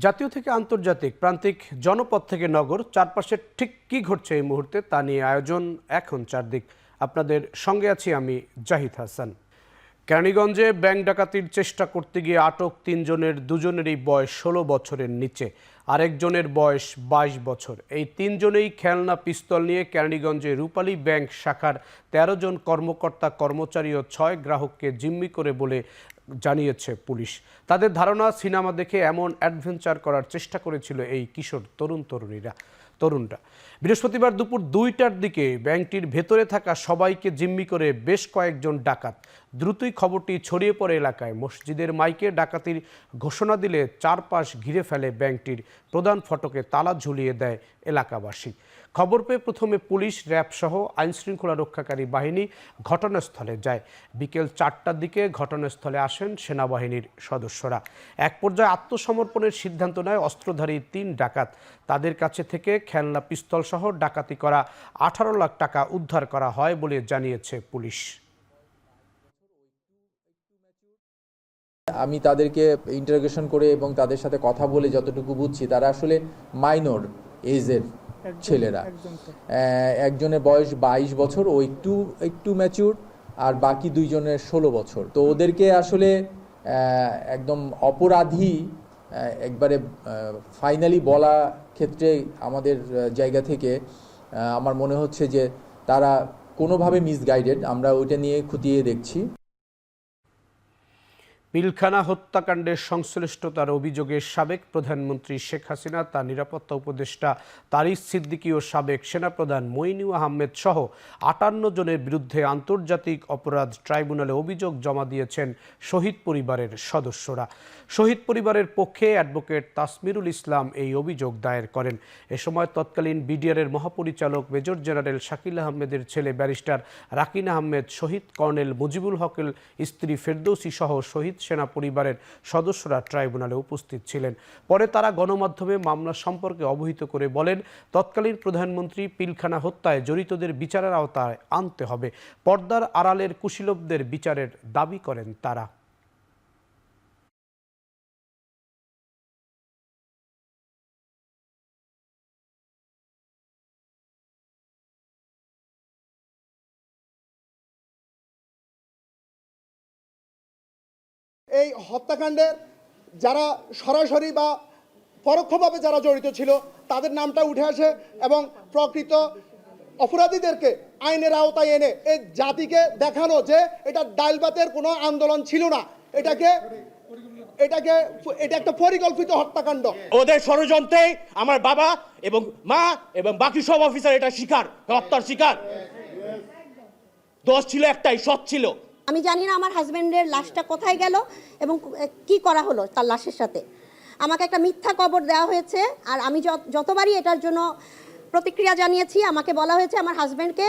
জাতীয় থেকে আন্তর্জাতিক, প্রান্তিক, জনপদ থেকে নগর, চারপাশে ঠিক কী ঘটছে এই মুহূর্তে তা নিয়ে আয়োজন এখন চারদিক। আপনাদের সঙ্গে আছি আমি জাহিদ হাসান। কেরানীগঞ্জে ব্যাংক ডাকাতির চেষ্টা করতে গিয়ে আটক তিনজনের দুজনেরই বয়স ১৬ বছরের নিচে, আরেকজনের বয়স ২২ বছর। এই তিনজনেই খেলনা পিস্তল নিয়ে কেরানীগঞ্জে রূপালী ব্যাংক শাখার ১৩ জন কর্মকর্তা কর্মচারী ও ৬ গ্রাহককে জিম্মি করে বলে জানিয়েছে পুলিশ। তাদের ধারণা, সিনেমা দেখে এমন অ্যাডভেঞ্চার করার চেষ্টা করেছিল এই কিশোর তরুণরা। বৃহস্পতিবার দুপুর ২টার দিকে ব্যাংকটির ভেতরে থাকা সবাইকে জিম্মি করে বেশ কয়েকজন ডাকাত। দ্রুতই খবরটি ছড়িয়ে পড়ে এলাকায়। মসজিদের মাইকে ডাকাতির ঘোষণা দিলে চারপাশ ঘিরে ফেলে ব্যাংকটির প্রধান ফটকে তালা ঝুলিয়ে দেয় এলাকাবাসী। খবর পেয়ে প্রথমে পুলিশ, র্যাব সহ আইনশৃঙ্খলা রক্ষাকারী বাহিনী ঘটনাস্থলে যায়। বিকেল ৪টার দিকে ঘটনাস্থলে আসেন সেনাবাহিনীর সদস্যরা। এক পর্যায়ে আত্মসমর্পণের সিদ্ধান্ত নেয় অস্ত্রধারী ৩ ডাকাত। তাদের কাছে থেকে খেলনা পিস্তল সহ ডাকাতি করা ১৮ লাখ টাকা উদ্ধার করা হয় বলে জানিয়েছে পুলিশ। আমি তাদেরকে ইন্টারোগেশন করে এবং তাদের সাথে কথা বলে যতটুকু বুঝছি, তারা আসলে মাইনর এজের ছেলেরা। একজনের বয়স ২২ বছর, ও একটু ম্যাচিউর, আর বাকি দুইজনের ১৬ বছর। তো ওদেরকে আসলে একদম অপরাধী একবারে ফাইনালি বলা ক্ষেত্রে আমাদের জায়গা থেকে আমার মনে হচ্ছে যে তারা কোনোভাবে মিসগাইডেড। আমরা ওইটা নিয়ে খতিয়ে দেখছি। পিলখানা হত্যাকাণ্ডের সংশ্লিষ্টতার অভিযোগে সাবেক প্রধানমন্ত্রী শেখ হাসিনা, তার নিরাপত্তা উপদেষ্টা তারিক সিদ্দিকী ও সাবেক সেনাপ্রধান মইনুল আহমেদ সহ ৫৮ জনের বিরুদ্ধে আন্তর্জাতিক অপরাধ ট্রাইব্যুনালে অভিযোগ জমা দিয়েছেন শহীদ পরিবারের সদস্যরা। শহীদ পরিবারের পক্ষে অ্যাডভোকেট তাসমিরুল ইসলাম এই অভিযোগ দায়ের করেন। এ সময় তৎকালীন বিডিআরের মহাপরিচালক মেজর জেনারেল শাকিল আহমেদের ছেলে ব্যারিস্টার রাকিন আহমেদ, শহীদ কর্নেল মুজিবুল হকের স্ত্রী ফেরদৌসী সহ শহীদ সেনা পরিবারের সদস্যরা ট্রাইব্যুনালে উপস্থিত ছিলেন। পরে তারা গণমাধ্যমে মামলা সম্পর্কে অবহিত করে বলেন, তৎকালীন প্রধানমন্ত্রী পিলখানা হত্যায় জড়িতদের বিচারের আওতায় আনতে হবে। পর্দার আড়ালের কুশীলবদের বিচারের দাবি করেন তারা। এই হত্যাকাণ্ডের যারা সরাসরি বা পরোক্ষভাবে যারা জড়িত ছিল তাদের নামটা উঠে আসে এবং প্রকৃত অপরাধীদেরকে আইনের আওতায় এনে এই জাতিকে দেখানো যে এটা ডাইলবাতের কোনো আন্দোলন ছিল না, এটা একটা পরিকল্পিত হত্যাকাণ্ড। ওদের ষড়যন্ত্রে আমার বাবা এবং মা এবং বাকি সব অফিসার এটা শিকার, হত্যার শিকার। দোষ ছিল একটাই, সৎ ছিল। আমি জানি না আমার হাজব্যান্ডের লাশটা কোথায় গেল এবং কি করা হলো তার লাশের সাথে। আমাকে একটা মিথ্যা কবর দেওয়া হয়েছে, আর আমি যতবারই এটার জন্য প্রতিক্রিয়া জানিয়েছি আমাকে বলা হয়েছে আমার হাজব্যান্ডকে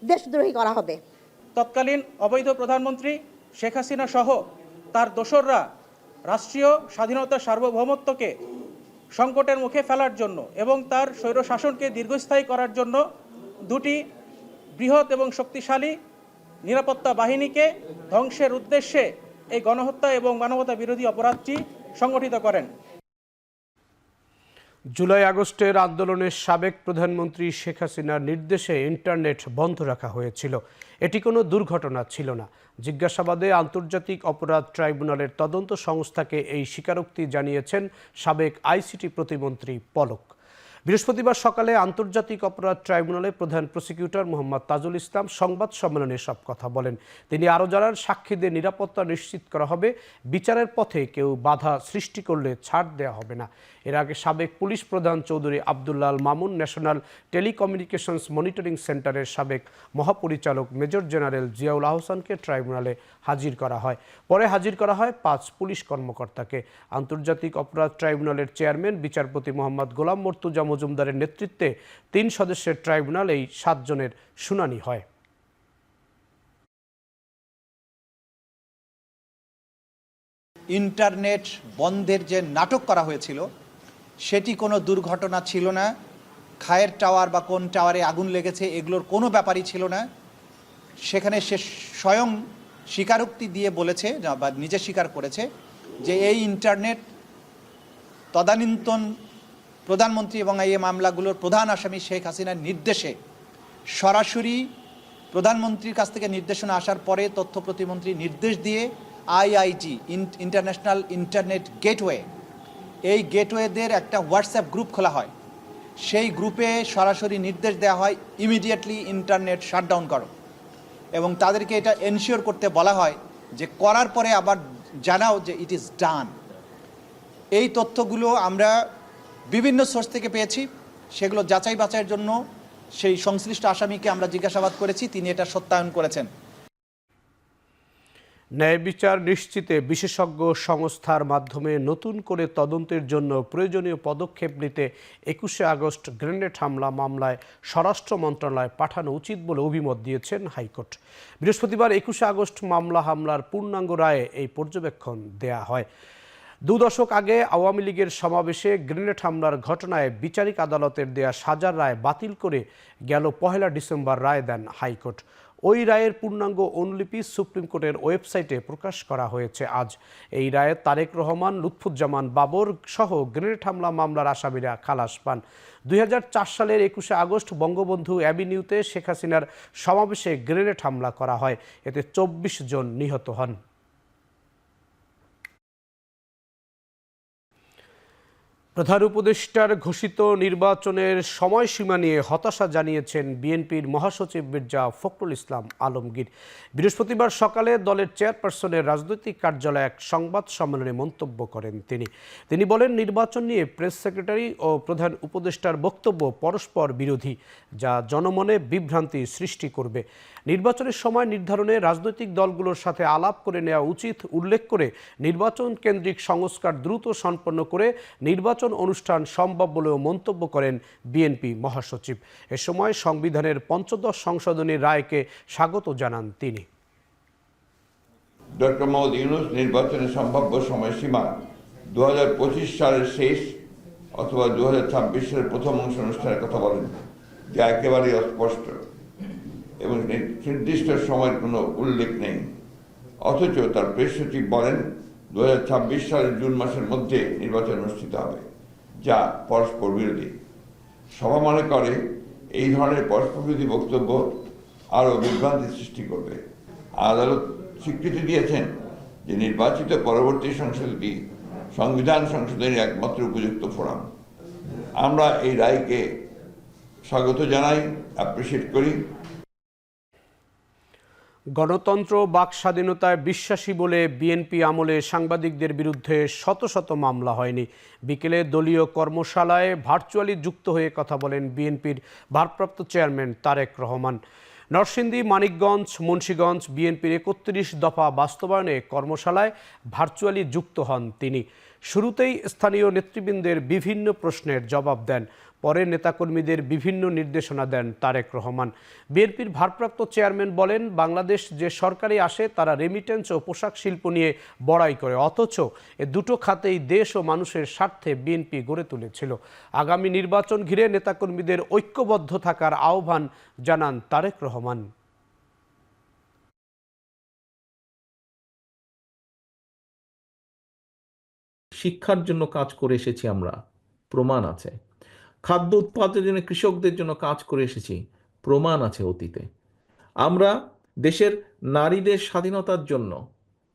দেশদ্রোহী করা হবে। তৎকালীন অবৈধ প্রধানমন্ত্রী শেখ হাসিনা সহ তার দোসররা রাষ্ট্রীয় স্বাধীনতার সার্বভৌমত্বকে সংকটের মুখে ফেলার জন্য এবং তার স্বৈরশাসনকে দীর্ঘস্থায়ী করার জন্য দুটি বৃহৎ এবং শক্তিশালী নিরাপত্তা বাহিনীকে ধ্বংসের উদ্দেশ্যে এই গণহত্যা এবং মানবতা বিরোধী অপরাধটি সংগঠিত করেন। জুলাই আগস্টের আন্দোলনের সাবেক প্রধানমন্ত্রী শেখ হাসিনার নির্দেশে ইন্টারনেট বন্ধ রাখা হয়েছিল। এটি কোনো দুর্ঘটনা ছিল না। জিজ্ঞাসাবাদে আন্তর্জাতিক অপরাধ ট্রাইব্যুনালের তদন্ত সংস্থাকে এই স্বীকারোক্তি জানিয়েছেন সাবেক আইসিটি প্রতিমন্ত্রী পলক। বৃহস্পতিবার সকালে আন্তর্জাতিক অপরাধ ট্রাইব্যুনালে প্রধান প্রসিকিউটর মোহাম্মদ তাজুল ইসলাম সংবাদ সম্মেলনে সব কথা বলেন। তিনি আরও জানান, সাক্ষীদের নিরাপত্তা নিশ্চিত করা হবে, বিচারের পথে কেউ বাধা সৃষ্টি করলে ছাড় দেওয়া হবে না। এর আগে সাবেক পুলিশ প্রধান Chowdhury Abdullah Al Mamun, national telecommunications monitoring সেন্টারের সাবেক মহাপরিচালক মেজর জেনারেল জিয়াউল আহসানকে ট্রাইব্যুনালে হাজির করা হয়। পরে হাজির করা হয় ৫ পুলিশ কর্মকর্তাকে। আন্তর্জাতিক অপরাধ ট্রাইব্যুনালের চেয়ারম্যান বিচারপতি মোহাম্মদ গোলাম মর্তুজা মজুমদারের নেতৃত্বে ৩ সদস্যের ট্রাইব্যুনাল এই ৭ জনের শুনানি হয়। ইন্টারনেট বন্ধের যে নাটক করা হয়েছিল সেটি কোনো দুর্ঘটনা ছিল না। খায়ের টাওয়ার বা কোন টাওয়ারে আগুন লেগেছে এগুলোর কোনো ব্যাপারই ছিল না। সেখানে সে স্বয়ং স্বীকারোক্তি দিয়ে বলেছে বা নিজে স্বীকার করেছে যে এই ইন্টারনেট তদানীন্তন প্রধানমন্ত্রী এবং এই মামলাগুলোর প্রধান আসামি শেখ হাসিনার নির্দেশে সরাসরি প্রধানমন্ত্রীর কাছ থেকে নির্দেশনা আসার পরে তথ্য প্রতিমন্ত্রী নির্দেশ দিয়ে আইআইজি ইন্টারন্যাশনাল ইন্টারনেট গেটওয়ে, এই গেটওয়েদের একটা হোয়াটসঅ্যাপ গ্রুপ খোলা হয়। সেই গ্রুপে সরাসরি নির্দেশ দেওয়া হয় ইমিডিয়েটলি ইন্টারনেট শাটডাউন করো, এবং তাদেরকে এটা এনশিওর করতে বলা হয় যে করার পরে আবার জানাও যে ইট ইজ ডান। এই তথ্যগুলো আমরা বিভিন্ন সোর্স থেকে পেয়েছি, সেগুলো যাচাই বাছাইয়ের জন্য সেই সংশ্লিষ্ট আসামিকে আমরা জিজ্ঞাসাবাদ করেছি, তিনি এটা সত্যায়ন করেছেন। ন্যায় বিচার নিশ্চিতে বিশেষজ্ঞ সংস্থার মাধ্যমে নতুন করে তদন্তের জন্য প্রয়োজনীয় পদক্ষেপ নিতে 21শে আগস্ট গ্রেনেড হামলা মামলায় স্বরাষ্ট্র মন্ত্রণালয় পাঠানো উচিত বলে অভিমত দিয়েছেন হাইকোর্ট। বৃহস্পতিবার 21শে আগস্ট মামলা হামলার পূর্ণাঙ্গ রায়ে এই পর্যবেক্ষণ দেয়া হয়। 2 দশক আগে আওয়ামী লীগের সমাবেশে গ্রেনেড হামলার ঘটনায় বিচারিক আদালতের দেয়া সাজার রায় বাতিল করে গেল 1 ডিসেম্বর রায় দেন হাইকোর্ট। ওই রায়ের পূর্ণাঙ্গ অনুলিপি সুপ্রিম কোর্টের ওয়েবসাইটে প্রকাশ করা হয়েছে আজ। এই রায়ে তারেক রহমান, লুৎফুজ্জামান বাবর সহ গ্রেনেড হামলা মামলার আসামিরা খালাস পান। 2004 সালের 21শে আগস্ট বঙ্গবন্ধু অ্যাভিনিউতে শেখ হাসিনার সমাবেশে গ্রেনেড হামলা করা হয়, এতে 24 জন নিহত হন। প্রধান উপদেষ্টার ঘোষিত নির্বাচনের সময়সীমা নিয়ে হতাশা জানিয়েছেন বিএনপির মহাসচিব মির্জা ফখরুল ইসলাম আলমগীর। বৃহস্পতিবার সকালে দলের চেয়ারপারসনের রাজনৈতিক কার্যালয়ে এক সংবাদ সম্মেলনে মন্তব্য করেন তিনি বলেন, নির্বাচন নিয়ে প্রেস সেক্রেটারি ও প্রধান উপদেষ্টার বক্তব্য পরস্পর বিরোধী, যা জনমনে বিভ্রান্তি সৃষ্টি করবে। নির্বাচনের সময় নির্ধারণে রাজনৈতিক দলগুলোর সাথে আলাপ করে নেওয়া উচিত উল্লেখ করে নির্বাচন কেন্দ্রিক সংস্কার দ্রুত সম্পন্ন করে নির্বাচন অনুষ্ঠান সম্ভব বলেও মন্তব্য করেন বিএনপি মহাসচিব। এ সময় সংবিধানের 15 সংশোধনীর রায়কে স্বাগত জানান তিনি। ডক্টর মোহাম্মদ ইউনূস নির্বাচনের সম্ভাব্য সময়সীমা 2025 সালের শেষ অথবা 2026 সালের প্রথম অংশ অনুষ্ঠানের কথা বলেন, যা একেবারেই অস্পষ্ট এবং নির্দিষ্ট সময়ের কোনো উল্লেখ নেই। অথচ তার প্রেস সচিব বলেন 2026 সালের জুন মাসের মধ্যে নির্বাচন অনুষ্ঠিত হবে, যা পরস্পর বিরোধী। সভা মনে করে এই ধরনের পরস্পর বিরোধী বক্তব্য আরও বিভ্রান্তি সৃষ্টি করবে। আদালত স্বীকৃতি দিয়েছেন যে নির্বাচিত পরবর্তী সংসদটি সংবিধান সংশোধনের একমাত্র উপযুক্ত ফোরাম। আমরা এই রায়কে স্বাগত জানাই, অ্যাপ্রিসিয়েট করি। গণতন্ত্র বাক স্বাধীনতায় বিশ্বাসী বলে বিএনপি আমলে সাংবাদিকদের বিরুদ্ধে শত শত মামলা হয়নি। বিকেলে দলীয় কর্মশালায় ভার্চুয়ালি যুক্ত হয়ে কথা বলেন বিএনপির ভারপ্রাপ্ত চেয়ারম্যান তারেক রহমান। নরসিংদী, মানিকগঞ্জ, মুন্সিগঞ্জ বিএনপির 31 দফা বাস্তবায়নে কর্মশালায় ভার্চুয়ালি যুক্ত হন তিনি। শুরুতেই স্থানীয় নেতৃবৃন্দের বিভিন্ন প্রশ্নের জবাব দেন, পরে নেতাকর্মীদের বিভিন্ন নির্দেশনা দেন তারেক রহমান। বিএনপির ভারপ্রাপ্ত চেয়ারম্যান বলেন, বাংলাদেশ যে সরকারে আসে তারা রেমিটেন্স ও পোশাক শিল্প নিয়ে বড়াই করে, অথচ এ দুটো খাতেই দেশ ও মানুষের স্বার্থে বিএনপি গড়ে তুলেছিল। আগামী নির্বাচন ঘিরে নেতাকর্মীদের ঐক্যবদ্ধ থাকার আহ্বান জানান তারেক রহমান। শিক্ষার জন্য কাজ করে এসেছি আমরা, প্রমাণ আছে। খাদ্য উৎপাদনের জন্য কৃষকদের জন্য কাজ করে এসেছি, প্রমাণ আছে অতীতে। আমরা দেশের নারীদের স্বাধীনতার জন্য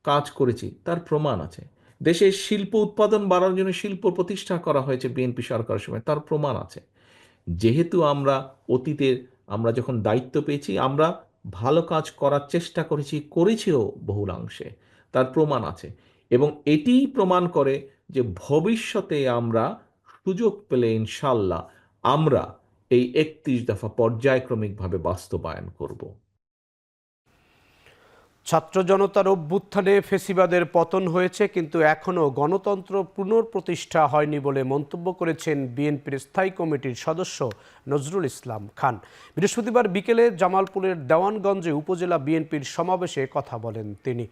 কাজ করেছি, তার প্রমাণ আছে। দেশের শিল্প উৎপাদন বাড়ানোর জন্য শিল্প প্রতিষ্ঠা করা হয়েছে বিএনপি সরকারের সময়, তার প্রমাণ আছে। যেহেতু আমরা অতীতে আমরা যখন দায়িত্ব পেয়েছি আমরা ভালো কাজ করার চেষ্টা করেছিও বহুলাংশে, তার প্রমাণ আছে। এবং এটিই প্রমাণ করে যে ভবিষ্যতে আমরা সুযোগ পেলে ইনশাল্লাহ আমরা এই 31 দফা পর্যায়ক্রমিকভাবে বাস্তবায়ন করব। ছাত্র জনতার অভ্যুত্থানে ফ্যাসিবাদের পতন হয়েছে, কিন্তু এখনও গণতন্ত্র পুনঃপ্রতিষ্ঠা হয়নি বলে মন্তব্য করেছেন বিএনপির স্থায়ী কমিটির সদস্য নজরুল ইসলাম খান। বৃহস্পতিবার বিকেলে জামালপুরের দেওয়ানগঞ্জে উপজেলা বিএনপির সমাবেশে কথা বলেন তিনি।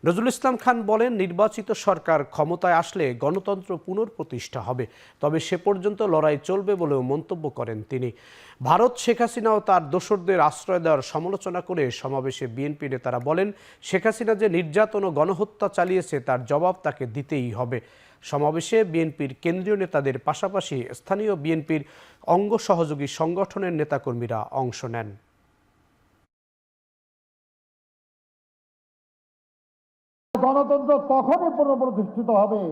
নজরুল ইসলাম খান বলেন, নির্বাচিত সরকার ক্ষমতায় আসলে গণতন্ত্র পুনঃপ্রতিষ্ঠা হবে, তবে সে পর্যন্ত লড়াই চলবে বলেও মন্তব্য করেন তিনি। ভারত শেখ হাসিনা ও তার দোসরদের আশ্রয় দেওয়ার সমালোচনা করে সমাবেশে বিএনপি নেতারা বলেন, শেখ হাসিনা যে নির্যাতন ও গণহত্যা চালিয়েছে তার জবাব তাকে দিতেই হবে। সমাবেশে বিএনপির কেন্দ্রীয় নেতাদের পাশাপাশি স্থানীয় বিএনপির অঙ্গ সহযোগী সংগঠনের নেতাকর্মীরা অংশ নেন। গণতন্ত্র তখনই পুনঃপ্রতিষ্ঠিত হবে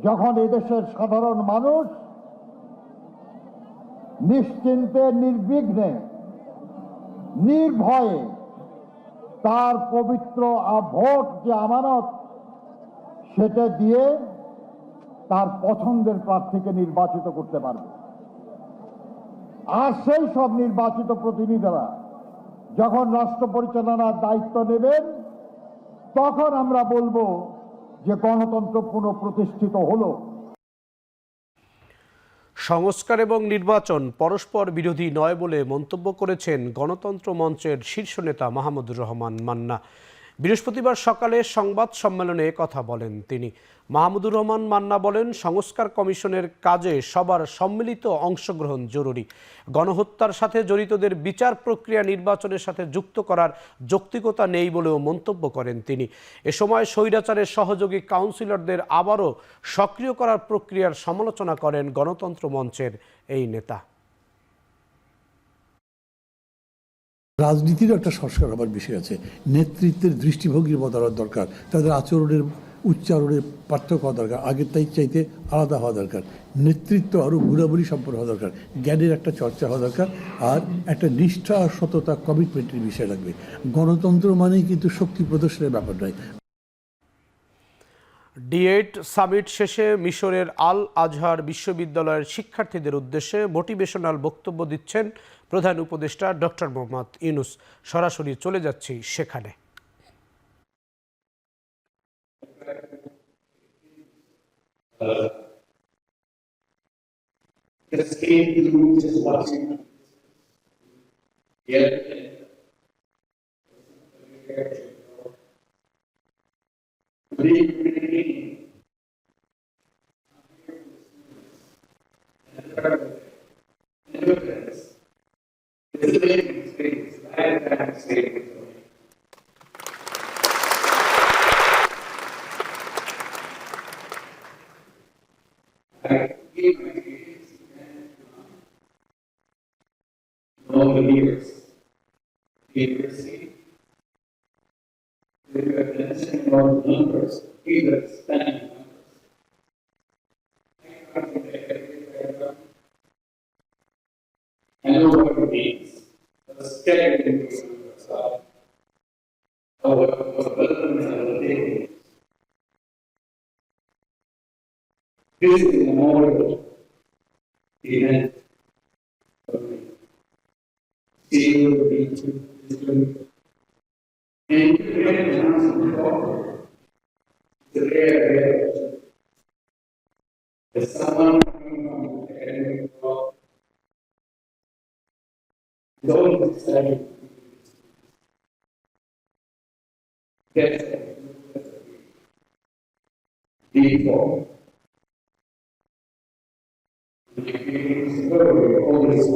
যখন এদেশের সাধারণ মানুষ নিশ্চিন্তে, নির্বিঘ্নে, নির্ভয়ে তার পবিত্র ভোট যে আমানত সেটা দিয়ে তার পছন্দের প্রার্থীকে নির্বাচিত করতে পারবে। আর সেই সব নির্বাচিত প্রতিনিধিরা যখন রাষ্ট্র পরিচালনার দায়িত্ব নেবেন তখন আমরা বলবো যে গণতন্ত্র পুনঃপ্রতিষ্ঠিত হলো। সংস্কার এবং নির্বাচন পরস্পর বিরোধী নয় বলে মন্তব্য করেছেন গণতন্ত্র মঞ্চের শীর্ষ নেতা মাহমুদুর রহমান মান্না। বৃহস্পতিবার সকালে সংবাদ সম্মেলনে কথা বলেন তিনি। মাহমুদুর রহমান মান্না বলেন, সংস্কার কমিশনের কাজে সবার সম্মিলিত অংশগ্রহণ জরুরি। গণহত্যার সাথে জড়িতদের বিচার প্রক্রিয়া নির্বাচনের সাথে যুক্ত করার যৌক্তিকতা নেই বলেও মন্তব্য করেন তিনি। এ সময় স্বৈরাচারের সহযোগী কাউন্সিলরদের আবারও সক্রিয় করার প্রক্রিয়ার সমালোচনা করেন গণতন্ত্র মঞ্চের এই নেতা। রাজনীতির একটা সংস্কার হবার বিষয় আছে, নেতৃত্বের দৃষ্টিভঙ্গির বদলার দরকার, তাদের আচরণের উচ্চারণের পার্থক্য হওয়া দরকার, আগের তাই চাইতে আলাদা হওয়া দরকার, নেতৃত্ব আরও ঘোরাঘুরি সম্পন্ন হওয়া দরকার, জ্ঞানের একটা চর্চা হওয়া দরকার, আর একটা নিষ্ঠা, সততা, কমিটমেন্টের বিষয় লাগবে। গণতন্ত্র মানেই কিন্তু শক্তি প্রদর্শনের ব্যাপার নয়। D8 সামিট শেষে মিশরের আল আজহার বিশ্ববিদ্যালয়ের শিক্ষার্থীদের উদ্দেশ্যে মোটিভেশনাল বক্তব্য দিচ্ছেন প্রধান উপদেষ্টা ডক্টর মোহাম্মদ ইউনূস। সরাসরি চলে যাচ্ছি সেখানে। I know what it means. Let's get it into this is a memorial event for me. Still being and Johnson the rare as someone from the academic world. Don't say that before always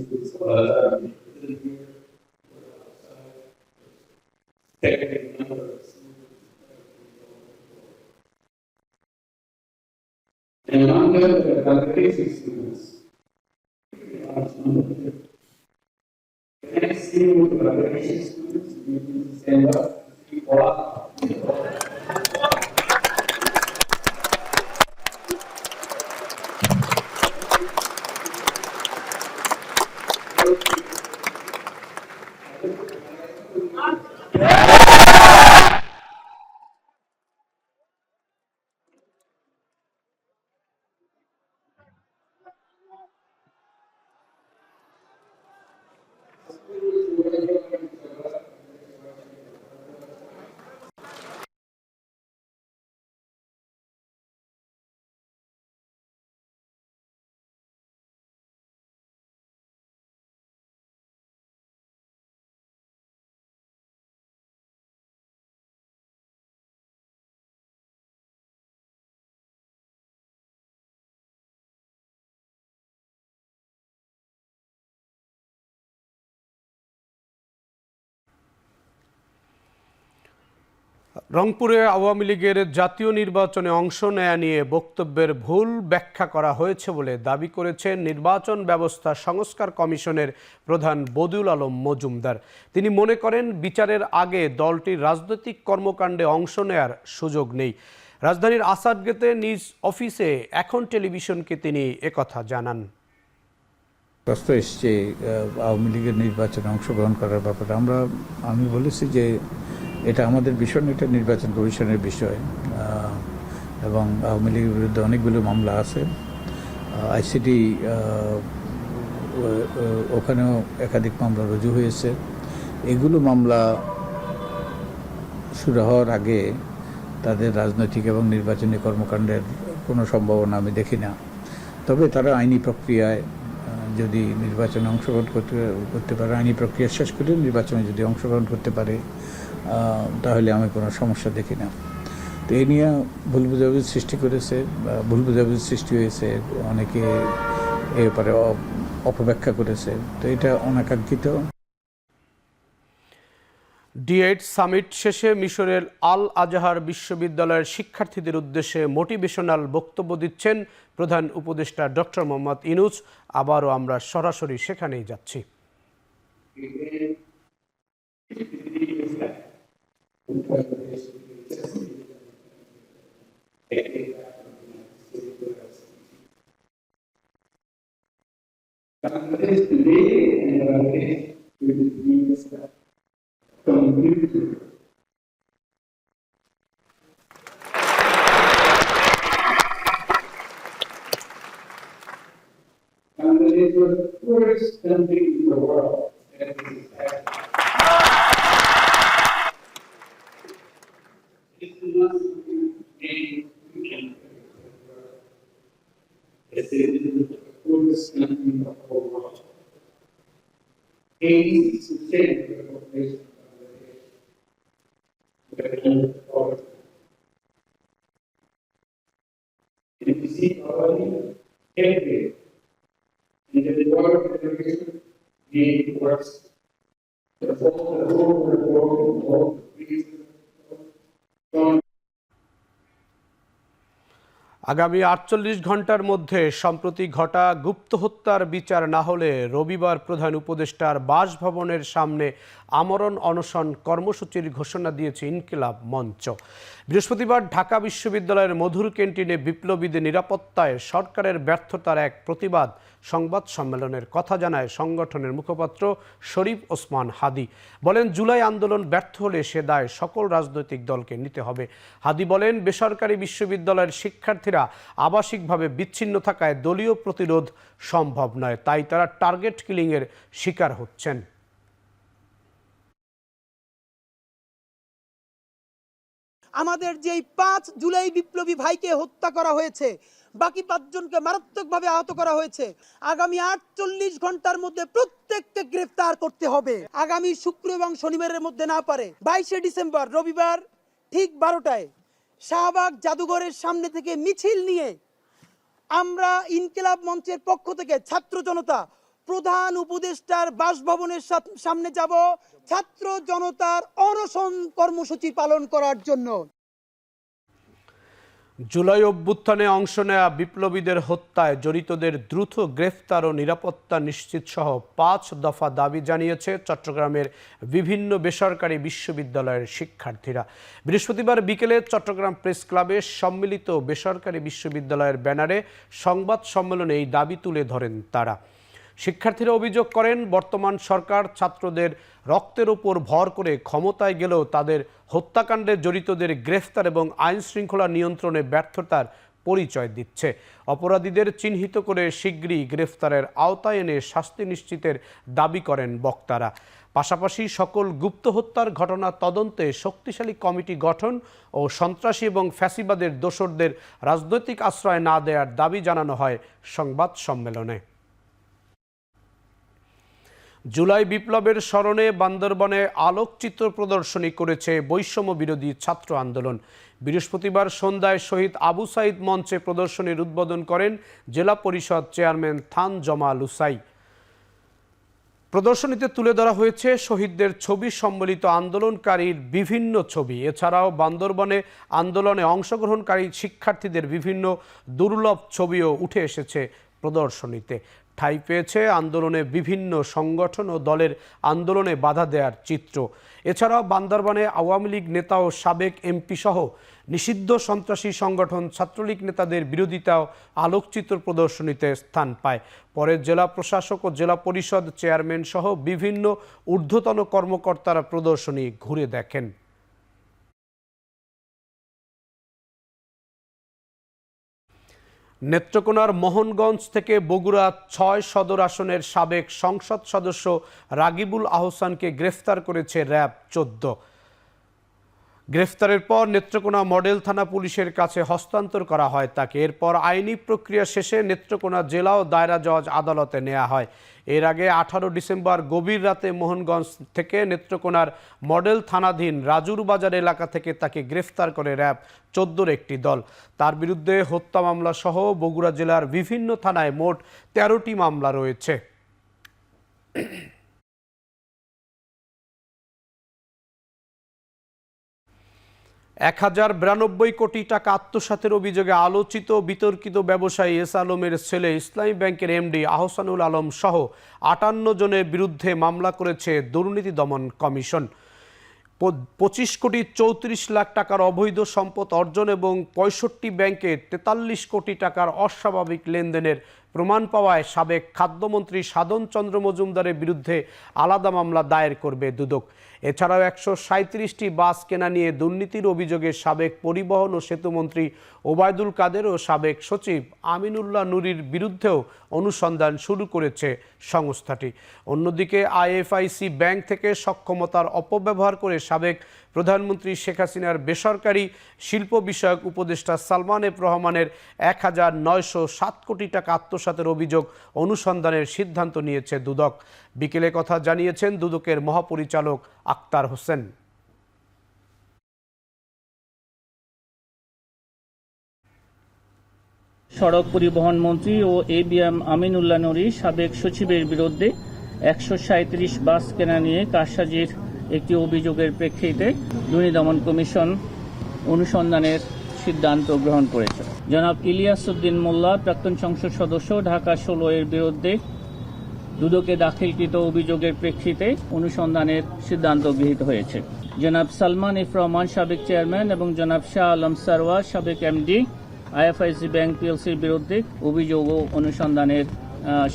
and under the basic students next thing with the basic students we stand up রংপুরে আওয়ামী লীগের জাতীয় নির্বাচনে অংশ নেয়া নিয়ে বক্তব্যের ভুল ব্যাখ্যা করা হয়েছে বলে দাবি করেছেন নির্বাচন ব্যবস্থা সংস্কার কমিশনের প্রধান বদিউল আলম মজুমদার। তিনি মনে করেন বিচারের আগে দলটির রাজনৈতিক কর্মকাণ্ডে অংশ নেয়ার সুযোগ নেই। রাজধানীর আসাদগেতে নিজ অফিসে এখন টেলিভিশনকে তিনি একথা জানান। প্রশ্ন এসছে আওয়ামী লীগের নির্বাচনে অংশগ্রহণ করার ব্যাপারে আমি বলেছি যে এটা আমাদের বিষয় না, এটা নির্বাচন কমিশনের বিষয় এবং আওয়ামী লীগের বিরুদ্ধে অনেকগুলো মামলা আছে। আইসিটি ওখানেও একাধিক মামলা রুজু হয়েছে। এগুলো মামলা শুরু হওয়ার আগে তাদের রাজনৈতিক এবং নির্বাচনী কর্মকাণ্ডের কোনো সম্ভাবনা আমি দেখি না। তবে তারা আইনি প্রক্রিয়ায় যদি নির্বাচনে অংশগ্রহণ করতে পারে, আইনি প্রক্রিয়া শেষ করে নির্বাচনে যদি অংশগ্রহণ করতে পারে তাহলে আমি কোনো সমস্যা দেখি না। তো এই নিয়ে ভুল বোঝাবুঝি সৃষ্টি করেছে, ভুল বোঝাবুঝি সৃষ্টি হয়েছে, অনেকে এ ব্যাপারে অপব্যাখ্যা করেছে। তো এটা অনাকাঙ্ক্ষিত। D8 সামিট শেষে মিশরের আল আজহার বিশ্ববিদ্যালয়ের শিক্ষার্থীদের উদ্দেশ্যে মোটিভেশনাল বক্তব্য দিচ্ছেন প্রধান উপদেষ্টা ডক্টর মোহাম্মদ ইউনূস। আবারও আমরা সরাসরি সেখানেই যাচ্ছি। Bangladesh was the poorest country in the world at this time. This is not something we can this is the poorest country in the whole world. 80% of the population of Bangladesh were underdeveloped. And we see poverty everywhere. And the water generation being worse. The whole reason. আগামী 48 ঘন্টার মধ্যে সম্প্রতি ঘটা গুপ্ত হত্যার বিচার না হলে রবিবার প্রধান উপদেষ্টার বাসভবনের সামনে আমরণ অনশন কর্মসূচির ঘোষণা দিয়েছে ইনকিলাব মঞ্চ। বৃহস্পতিবার ঢাকা বিশ্ববিদ্যালয়ের মধুর ক্যান্টিনে বিপ্লবীদের নিরাপত্তায় সরকারের ব্যর্থতার এক প্রতিবাদ সংবাদ সম্মেলনের কথা জানায় সংগঠনের মুখপাত্র শরীফ ওসমান হাদি। বলেন, জুলাই আন্দোলন ব্যর্থ হলে সে দায় সকল রাজনৈতিক দলকে নিতে হবে। হাদি বলেন, বেসরকারি বিশ্ববিদ্যালয়ের শিক্ষার্থীরা আবাসিকভাবে বিচ্ছিন্ন থাকায় দলীয় প্রতিরোধ সম্ভব নয়, তাই তারা টার্গেট কিলিংয়ের শিকার হচ্ছেন। আমাদের যেই 5 জুলাই বিপ্লবী ভাইকে হত্যা করা হয়েছে, বাকি 5 জনকে মারাত্মকভাবে আহত করা হয়েছে, আগামী 48 ঘন্টার মধ্যে প্রত্যেককে গ্রেফতার করতে হবে। আগামী শুক্র এবং শনিবারের মধ্যে না পারে 22শে ডিসেম্বর রবিবার ঠিক 12টায় শাহবাগ জাদুঘরের সামনে থেকে মিছিল নিয়ে আমরা ইনকিলাব মঞ্চের পক্ষ থেকে ছাত্র জনতা প্রধান উপদেষ্টার বাসভবনের সামনে যাব ছাত্র জনতার অনশন কর্মসূচি পালন করার জন্য। জুলাই অভ্যুত্থানে অংশ নেয়া বিপ্লবীদের হত্যায় জড়িতদের দ্রুত গ্রেফতার ও নিরাপত্তা নিশ্চিত সহ 5 দফা দাবি জানিয়েছে চট্টগ্রামের বিভিন্ন বেসরকারি বিশ্ববিদ্যালয়ের শিক্ষার্থীরা। বৃহস্পতিবার বিকেলে চট্টগ্রাম প্রেস ক্লাবে সম্মিলিত বেসরকারি বিশ্ববিদ্যালয়ের ব্যানারে সংবাদ সম্মেলনে এই দাবি তুলে ধরেন তারা। শিক্ষার্থীরা অভিযোগ করেন, বর্তমান সরকার ছাত্রদের রক্তের উপর ভর করে ক্ষমতায় গেলেও তাদের হত্যাকাণ্ডে জড়িতদের গ্রেফতার এবং আইন শৃঙ্খলা নিয়ন্ত্রণে ব্যর্থতার পরিচয় দিচ্ছে। অপরাধীদের চিহ্নিত করে শিগগিরই গ্রেফতারের আওতায় এনে শাস্তি নিশ্চিতের দাবি করেন বক্তারা। পাশাপাশি সকল গুপ্ত হত্যার ঘটনা তদন্তে শক্তিশালী কমিটি গঠন ও সন্ত্রাসী এবং ফ্যাসিবাদের দোসরদের রাজনৈতিক আশ্রয় না দেওয়ার দাবি জানানো হয় সংবাদ সম্মেলনে। জুলাই বিপ্লবের স্মরণে বান্দরবনে আলোকচিত্র প্রদর্শনী করেছে বৈষম্য বিরোধী ছাত্র আন্দোলন। বৃহস্পতিবার সন্ধ্যায় শহীদ আবু সাইদ মঞ্চে প্রদর্শনীর উদ্বোধন করেন জেলা পরিষদ চেয়ারম্যান থান জমাল উসাই। প্রদর্শনীতে তুলে ধরা হয়েছে শহীদদের ছবি সম্বলিত আন্দোলনকারীর বিভিন্ন ছবি। এছাড়াও বান্দরবনে আন্দোলনে অংশগ্রহণকারী শিক্ষার্থীদের বিভিন্ন দুর্লভ ছবিও উঠে এসেছে প্রদর্শনীতে। ঠাঁই পেয়েছে আন্দোলনে বিভিন্ন সংগঠন ও দলের আন্দোলনে বাধা দেওয়ার চিত্র। এছাড়াও বান্দরবনে আওয়ামী লীগ নেতা ও সাবেক এমপি সহ নিষিদ্ধ সন্ত্রাসী সংগঠন ছাত্রলীগ নেতাদের বিরোধিতাও আলোকচিত্র প্রদর্শনীতে স্থান পায়। পরে জেলা প্রশাসক ও জেলা পরিষদ চেয়ারম্যান সহ বিভিন্ন ঊর্ধ্বতন কর্মকর্তারা প্রদর্শনী ঘুরে দেখেন। নেত্রকোনার মোহনগঞ্জ থেকে বগুড়া ৬ সদর আসনের সাবেক সংসদ সদস্য রাগিবুল আহসানকে গ্রেফতার করেছে র্যাব ১৪। গ্রেফতারের পর নেত্রকোনা মডেল থানা পুলিশের কাছে হস্তান্তর করা হয় তাকে। এরপর আইনি প্রক্রিয়া শেষে নেত্রকোনা জেলা ও দায়রা জজ আদালতে নেওয়া হয়। এর আগে ১৮ ডিসেম্বর গভীর রাতে মোহনগঞ্জ থেকে নেত্রকোনার মডেল থানাধীন রাজুর বাজার এলাকা থেকে তাকে গ্রেফতার করে র্যাব ১৪-র একটি দল। তার বিরুদ্ধে হত্যা মামলা সহ বগুড়া জেলার বিভিন্ন থানায় মোট ১৩টি মামলা রয়েছে। ১,০৯২ কোটি টাকা আত্মসাতের অভিযোগে আলোচিত বিতর্কিত ব্যবসায়ী এস আলমের ছেলে ইসলামী ব্যাংকের এমডি আহসানুল আলম সহ ৫৮ জনের বিরুদ্ধে মামলা করেছে দুর্নীতি দমন কমিশন। ২৫ কোটি ৩৪ লাখ টাকার অবৈধ সম্পদ অর্জন এবং ৬৫ ব্যাংকে ৪৩ কোটি টাকার অস্বাভাবিক লেনদেনের প্রমাণ পাওয়ায় সাবেক খাদ্যমন্ত্রী সাধন চন্দ্র মজুমদারের বিরুদ্ধে আলাদা মামলা দায়ের করবে দুদক। এছাড়াও ১৩৭টি বাস কেনা নিয়ে দুর্নীতির অভিযোগে সাবেক পরিবহন ও সেতুমন্ত্রী ওবায়দুল কাদের ও সাবেক সচিব আমিনুল্লাহ নুরীর বিরুদ্ধেও অনুসন্ধান শুরু করেছে সংস্থাটি। অন্যদিকে আইএফআইসি ব্যাংক থেকে সক্ষমতার অপব্যবহার করে সাবেক প্রধানমন্ত্রী শেখ হাসিনার বেসরকারি শিল্প বিষয়ক উপদেষ্টা সালমান এফ রহমানের ১,৯০৭ কোটি টাকা আত্মসাতের অভিযোগ অনুসন্ধানের সিদ্ধান্ত নিয়েছে দুদক। বিকেলে কথা জানিয়েছেন দুদকের মহাপরিচালক আক্তার হোসেন। সড়ক পরিবহন মন্ত্রী ও এবিএম আমিনুল্লাহ নুরী সাবেক সচিবের বিরুদ্ধে ১৩৭ বাস কেনা নিয়ে কারসাজির একটি অভিযোগের প্রেক্ষিতে দুর্নীতি দমন কমিশন অনুসন্ধানের সিদ্ধান্ত গ্রহণ করেছে। জনাব ইলিয়াস উদ্দিন মোল্লা প্রাক্তন সংসদ সদস্য ঢাকা ১৬ এর বিরুদ্ধে দুদকে দাখিলকৃত অভিযোগের প্রেক্ষিতে অনুসন্ধানের সিদ্ধান্ত গৃহীত হয়েছে। জনাব সালমান এফ রহমান সাবেক চেয়ারম্যান এবং জনাব শাহ আলম সারওয়ার সাবেক এমডি আইএফআইসি ব্যাংক পিএলসির বিরুদ্ধে অভিযোগ ও অনুসন্ধানের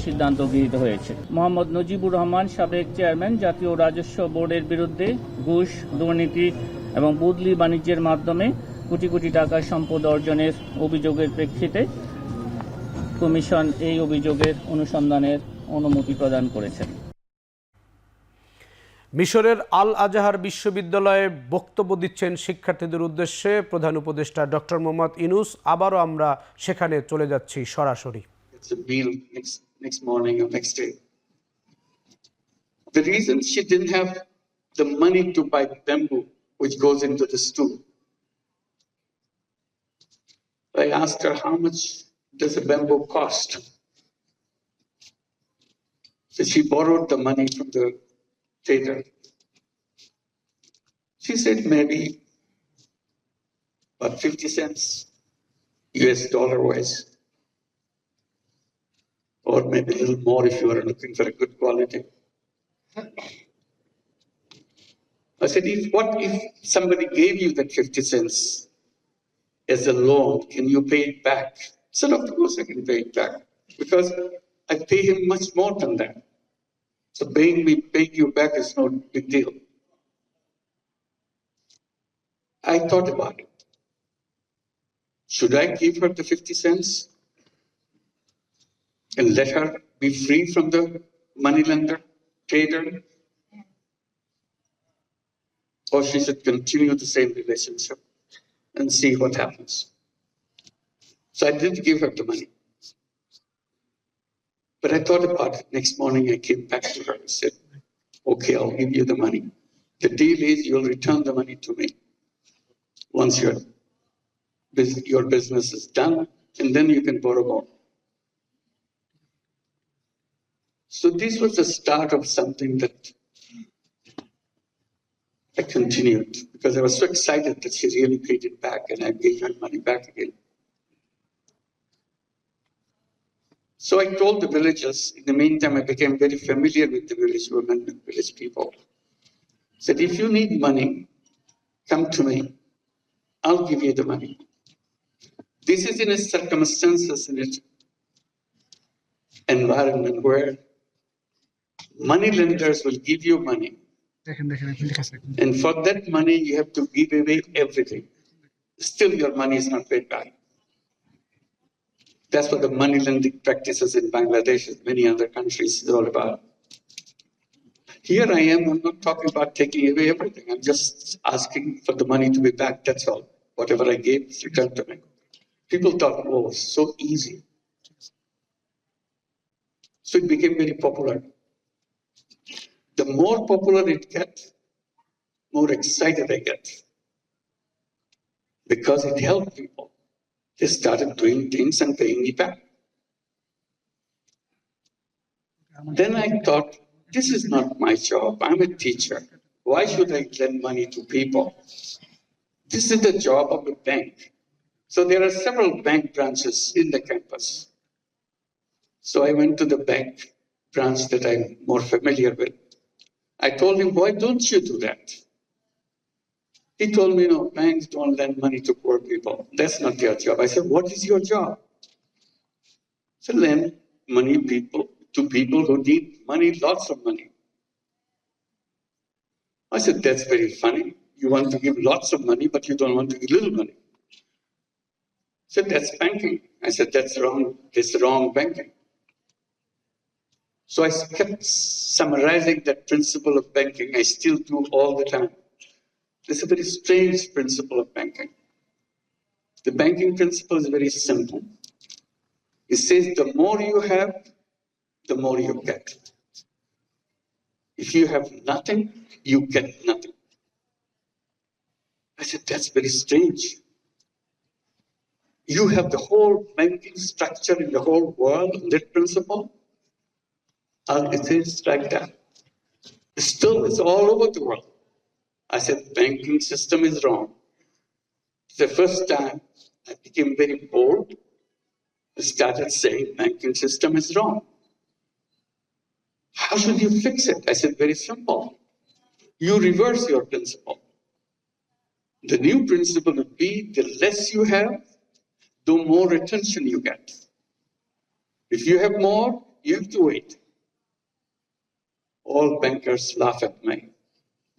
সিদ্ধান্ত গৃহীত হয়েছে। মোহাম্মদ নজিবুর রহমান সাবেক চেয়ারম্যান জাতীয় রাজস্ব বোর্ডের বিরুদ্ধে ঘুষ, দুর্নীতি এবং বদলি বাণিজ্যের মাধ্যমে কোটি কোটি টাকার সম্পদ অর্জনের অভিযোগের প্রেক্ষিতে কমিশন এই অভিযোগের অনুসন্ধানের অনুমতি প্রদান করেছে। মিশরের আল আজহার বিশ্ববিদ্যালয়ে বক্তব্য দিচ্ছেন শিক্ষার্থীদের উদ্দেশ্যে প্রধান উপদেষ্টা ডক্টর মোহাম্মদ ইউনূস। আবারও আমরা সেখানে চলে যাচ্ছি সরাসরি। It's a meal next morning or next day. The reason she didn't have the money to buy bamboo, which goes into the stew. I asked her, how much does a bamboo cost? So she borrowed the money from the trader. She said maybe about 50 cents US dollar wise. Or maybe a little more if you are looking for a good quality. I said, what if somebody gave you that 50 cents as a loan? Can you pay it back? I said, of course I can pay it back because I pay him much more than that. So paying you back is no big deal. I thought about it. Should I give her the 50 cents? And let her be free from the moneylender, trader? Or she should continue the same relationship and see what happens. So I didn't give her the money. But I thought about it. Next morning I came back to her and said, okay, I'll give you the money. The deal is you'll return the money to me once your business is done, and then you can borrow more. So this was the start of something that I continued because I was so excited that she really paid it back and I gave her money back again. So I told the villagers, in the meantime, I became very familiar with the village women and village people. I said, if you need money, come to me. I'll give you the money. This is in a circumstances, in an environment where money lenders will give you money. And for that money, you have to give away everything. Still, your money is not paid back. That's what the money lending practices in Bangladesh and many other countries is all about. Here I am, I'm not talking about taking away everything. I'm just asking for the money to be back, that's all. Whatever I gave is returned to me. People thought, oh, so easy. So it became very popular. The more popular it gets, more excited I get. Because it helped people. They started doing things and paying me back. Then I thought, this is not my job. I'm a teacher. Why should I lend money to people? This is the job of the bank. So there are several bank branches in the campus. So I went to the bank branch that I'm more familiar with. I told him, why don't you do that? He told me, no, banks don't lend money to poor people. That's not their job. I said, what is your job? He said, lend money to people who need money, lots of money. I said, that's very funny. You want to give lots of money, but you don't want to give little money. He said, that's banking. I said, that's wrong. That's wrong banking. So I kept summarizing that principle of banking. I still do all the time. It's a very strange principle of banking. The banking principle is very simple. It says the more you have, the more you get. If you have nothing, you get nothing. I said, that's very strange. You have the whole banking structure in the whole world on that principle. It is like that. Still, it's all over the world. I said, banking system is wrong. It's the first time I became very bold. I started saying banking system is wrong. How should you fix it? I said, very simple. You reverse your principle. The new principle would be the less you have, the more attention you get. If you have more, you have to wait. All bankers laugh at me.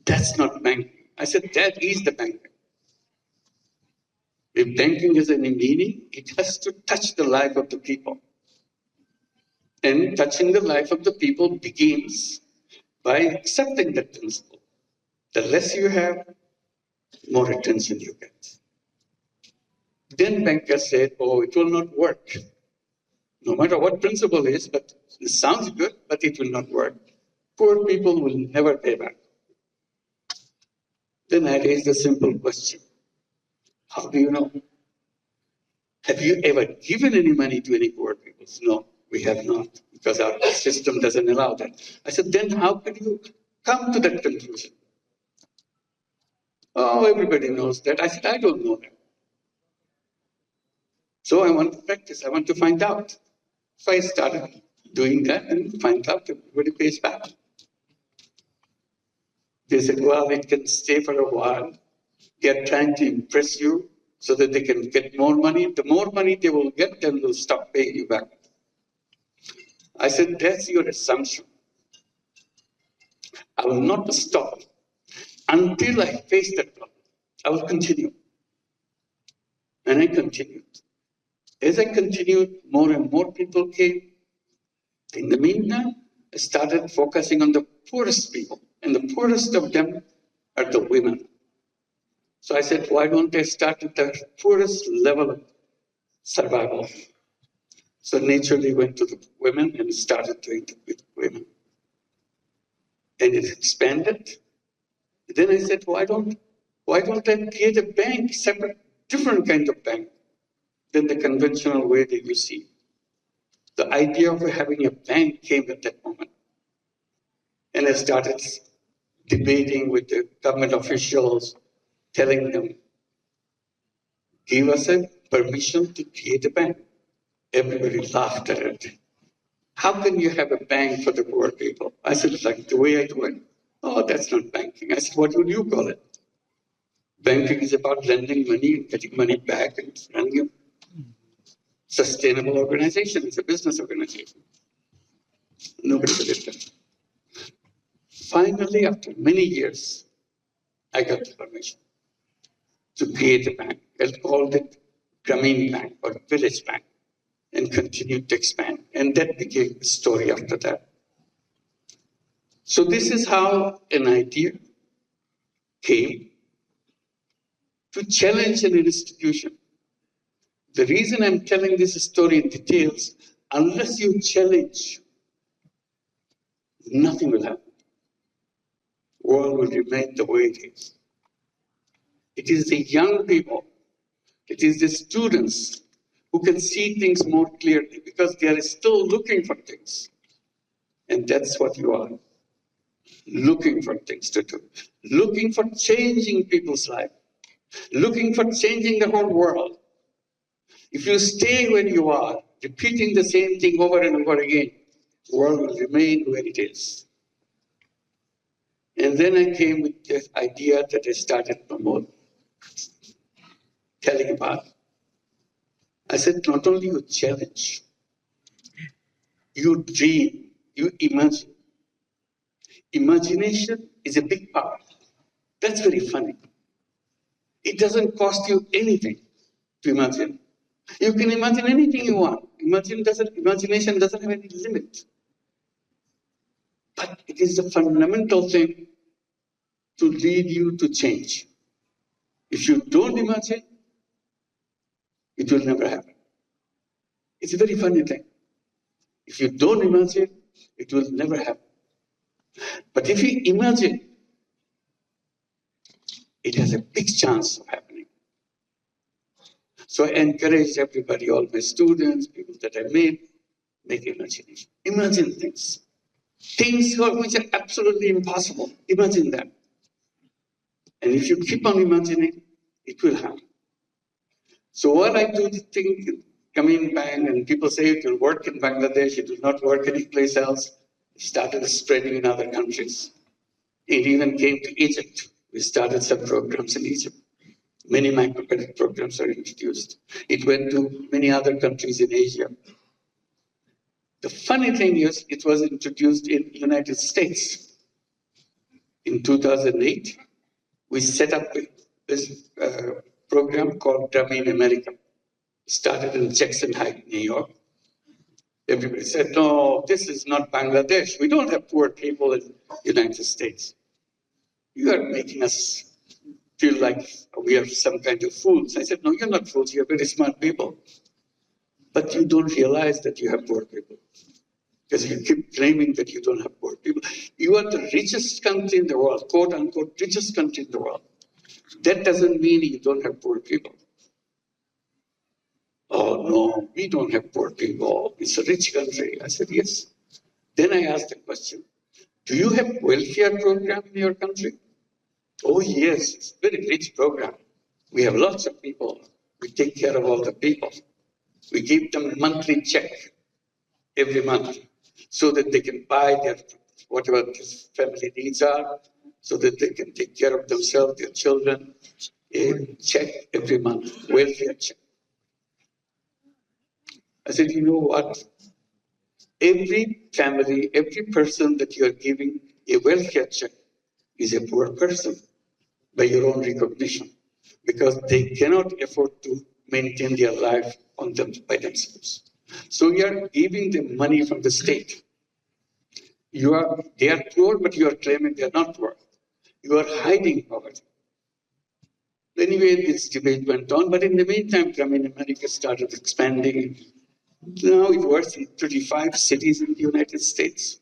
That's not banking. I said, that is the banking. If banking has any meaning, it has to touch the life of the people. And touching the life of the people begins by accepting that principle. The less you have, more attention you get. Then bankers said, oh, it will not work. No matter what principle is, but it sounds good, but it will not work. Poor people will never pay back. Then I raised a simple question. How do you know? Have you ever given any money to any poor people? No, we have not, because our system doesn't allow that. I said, then how could you come to that conclusion? Oh, everybody knows that. I said, I don't know that. So I want to practice. I want to find out. So I started doing that and find out everybody pays back. They said, well, it can stay for a while. They're trying to impress you so that they can get more money. The more money they will get, then they'll stop paying you back. I said, that's your assumption. I will not stop until I face that problem. I will continue. And I continued. As I continued, more and more people came. In the meantime, I started focusing on the poorest people. And the poorest of them are the women. So I said, why don't I start at the poorest level of survival? So naturally went to the women and started doing it with women. And it expanded. Then I said, why don't I create a bank, separate, different kind of bank than the conventional way that you see? The idea of having a bank came at that moment. And I started debating with the government officials, telling them, give us a permission to create a bank. Everybody laughed at it. How can you have a bank for the poor people? I said, like the way I do it. Oh, that's not banking. I said, what would you call it? Banking is about lending money and getting money back and running a sustainable organization. It's a business organization. Nobody believed it. Finally, after many years, I got the permission to create a bank. I called it Grameen Bank or Village Bank and continued to expand. And that became a story after that. So this is how an idea came to challenge an institution. The reason I'm telling this story in details, unless you challenge, nothing will happen. The world will remain the way it is. It is the young people, it is the students who can see things more clearly because they are still looking for things. And that's what you are. Looking for things to do. Looking for changing people's life. Looking for changing the whole world. If you stay where you are, repeating the same thing over and over again, the world will remain where it is. And then I came with the idea that I started promoting, telling about. I said, not only you challenge, you dream, you imagine. Imagination is a big part. That's very funny. It doesn't cost you anything to imagine. You can imagine anything you want. Imagination doesn't have any limit. But it is the fundamental thing to lead you to change. If you don't imagine, it will never happen. It's a very funny thing. If you don't imagine, it will never happen. But if you imagine, it has a big chance of happening. So I encourage everybody, all my students, people that I meet, make imagination. Imagine things. Things which are absolutely impossible. Imagine them. And if you keep on imagining, it will happen. So what I do think, coming back, and people say it will work in Bangladesh, it will not work anyplace else, started spreading in other countries. It even came to Egypt. We started some programs in Egypt. Many microcredit programs are introduced. It went to many other countries in Asia. The funny thing is, it was introduced in the United States. In 2008, we set up this program called Grameen America. Started in Jackson Heights, New York. Everybody said, no, this is not Bangladesh. We don't have poor people in the United States. You are making us feel like we are some kind of fools. I said, no, you're not fools. You're very smart people. But you don't realize that you have poor people. Because you keep claiming that you don't have poor people. You are the richest country in the world, quote unquote, richest country in the world. That doesn't mean you don't have poor people. Oh, no, we don't have poor people. It's a rich country. I said, yes. Then I asked the question, do you have welfare program in your country? Oh, yes, it's a very rich program. We have lots of people. We take care of all the people. We give them a monthly check every month so that they can buy their whatever their family needs are, so that they can take care of themselves, their children. A check every month, welfare check. I said, you know what? Every family, every person that you are giving a welfare check is a poor person by your own recognition, because they cannot afford to maintain their life on them by themselves. So you are giving them money from the state. They are poor, but you are claiming they are not poor. You are hiding poverty. Anyway, this debate went on, but in the meantime, Grameen America started expanding. Now it works in 35 cities in the United States.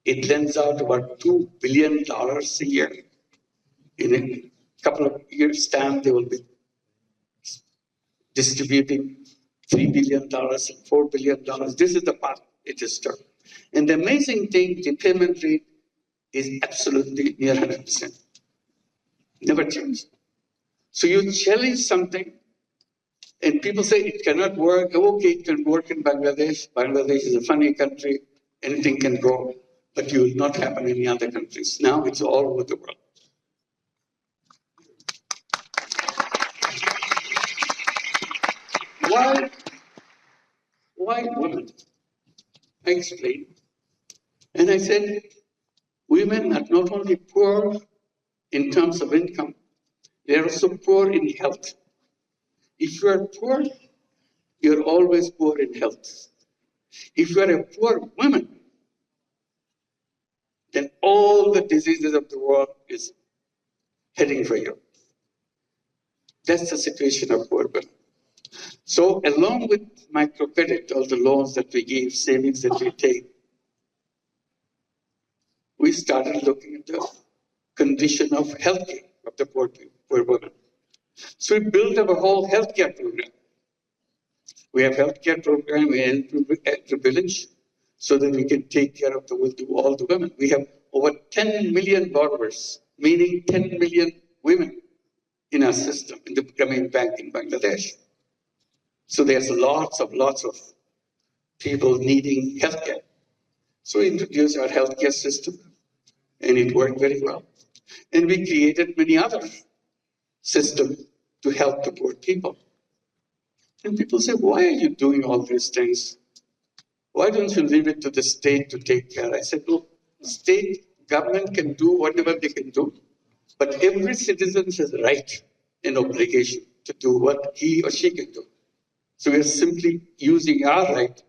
It lends out about $2 billion a year. In a couple of years' time, they will be distributing $3 billion and $4 billion. This is the path it is stuck. And the amazing thing, the payment rate is absolutely near 100%. Never changed. So you challenge something, and people say it cannot work. Okay, it can work in Bangladesh. Bangladesh is a funny country. Anything can go, but it will not happen in any other countries. Now it's all over the world. Why women? I explained. And I said, women are not only poor in terms of income, they are also poor in health. If you are poor, you're always poor in health. If you are a poor woman, then all the diseases of the world is heading for you. That's the situation of poor women. So along with microcredit, all the loans that we give, savings that we take, we started looking at the condition of healthcare of the poor women. So we built up a whole healthcare program. We have healthcare program in the village so that we can take care of all the women. We have over 10 million borrowers, meaning 10 million women in our system, in the Grameen Bank in Bangladesh. So there's lots of people needing healthcare. So we introduced our healthcare system, and it worked very well. And we created many other systems to help the poor people. And people say, why are you doing all these things? Why don't you leave it to the state to take care? I said, look, state government can do whatever they can do, but every citizen has a right and obligation to do what he or she can do. So we are simply using our right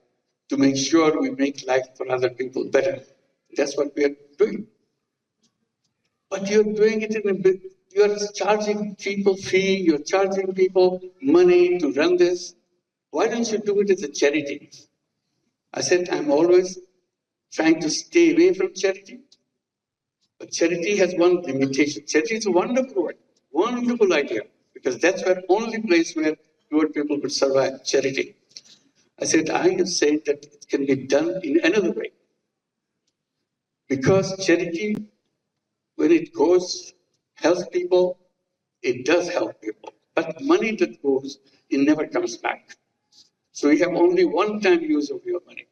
to make sure we make life for other people better. That's what we are doing. But you're doing it in a bit, you're charging people fee, you're charging people money to run this. Why don't you do it as a charity? I said, I'm always trying to stay away from charity. But charity has one limitation. Charity is a wonderful word, wonderful idea, because that's the only place where poor people would survive, charity. I said, I have said that it can be done in another way. Because charity, when it goes, helps people, it does help people. But money that goes, it never comes back. So you have only one-time use of your money.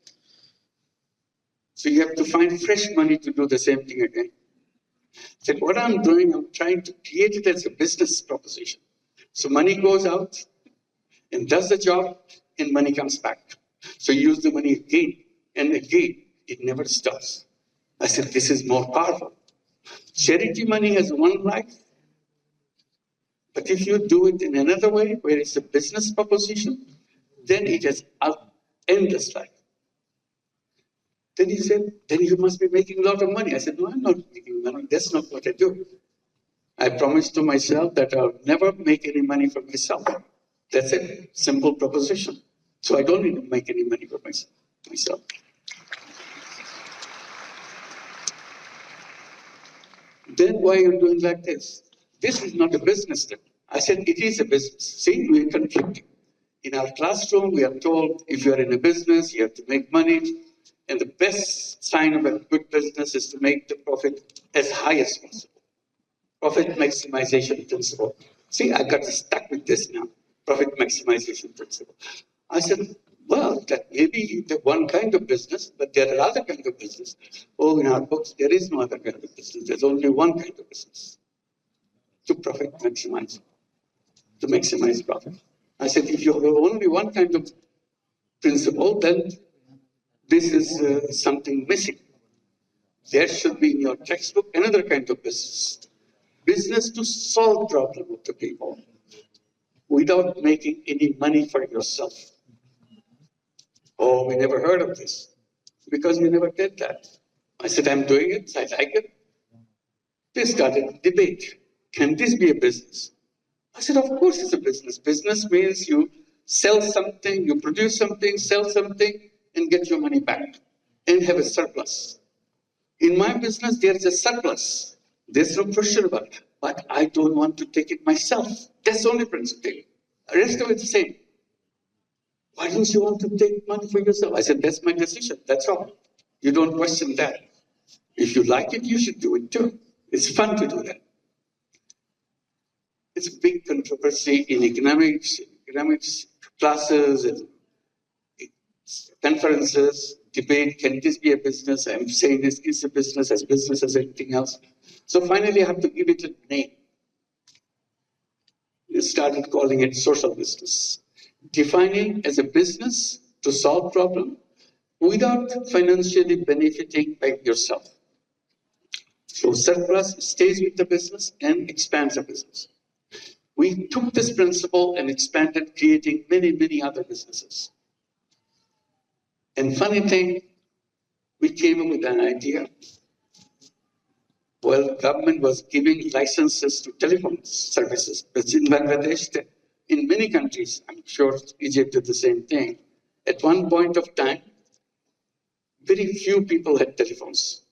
So you have to find fresh money to do the same thing again. So what I'm doing, I'm trying to create it as a business proposition. So money goes out and does the job, and money comes back. So you use the money again and again. It never stops. I said, this is more powerful. Charity money has one life. But if you do it in another way, where it's a business proposition, then it has endless life. Then he said, then you must be making a lot of money. I said, no, I'm not making money. That's not what I do. I promised to myself that I'll never make any money for myself. That's a simple proposition. So I don't need to make any money for myself. Then why are you doing like this? This is not a business then. I said, it is a business. See, we are conflicting. In our classroom, we are told if you are in a business, you have to make money. And the best sign of a good business is to make the profit as high as possible. Profit maximization principle. See, I got stuck with this now. Profit maximization principle. I said, well, that may be the one kind of business, but there are other kinds of business. Oh, in our books, there is no other kind of business. There's only one kind of business. To profit maximize. To maximize profit. I said, if you have only one kind of principle, then this is something missing. There should be in your textbook another kind of business. Business to solve problems of the people without making any money for yourself. Oh, we never heard of this because we never did that. I said, I'm doing it. I like it. They started a debate. Can this be a business? I said, of course it's a business. Business means you sell something, you produce something, sell something, and get your money back and have a surplus. In my business, there is a surplus. There's no question about it. But I don't want to take it myself. That's the only principle. The rest of it is the same. Why don't you want to take money for yourself? I said, that's my decision. That's all. You don't question that. If you like it, you should do it too. It's fun to do that. It's a big controversy in economics classes and conferences, debate, can this be a business? I'm saying this is a business as anything else. So finally I have to give it a name. We started calling it social business. Defining as a business to solve problem without financially benefiting by yourself. So surplus stays with the business and expands the business. We took this principle and expanded, creating many, many other businesses. And funny thing, we came up with an idea. Well, government was giving licenses to telephone services, but in Bangladesh, in many countries, I'm sure Egypt did the same thing. At one point of time, very few people had telephones.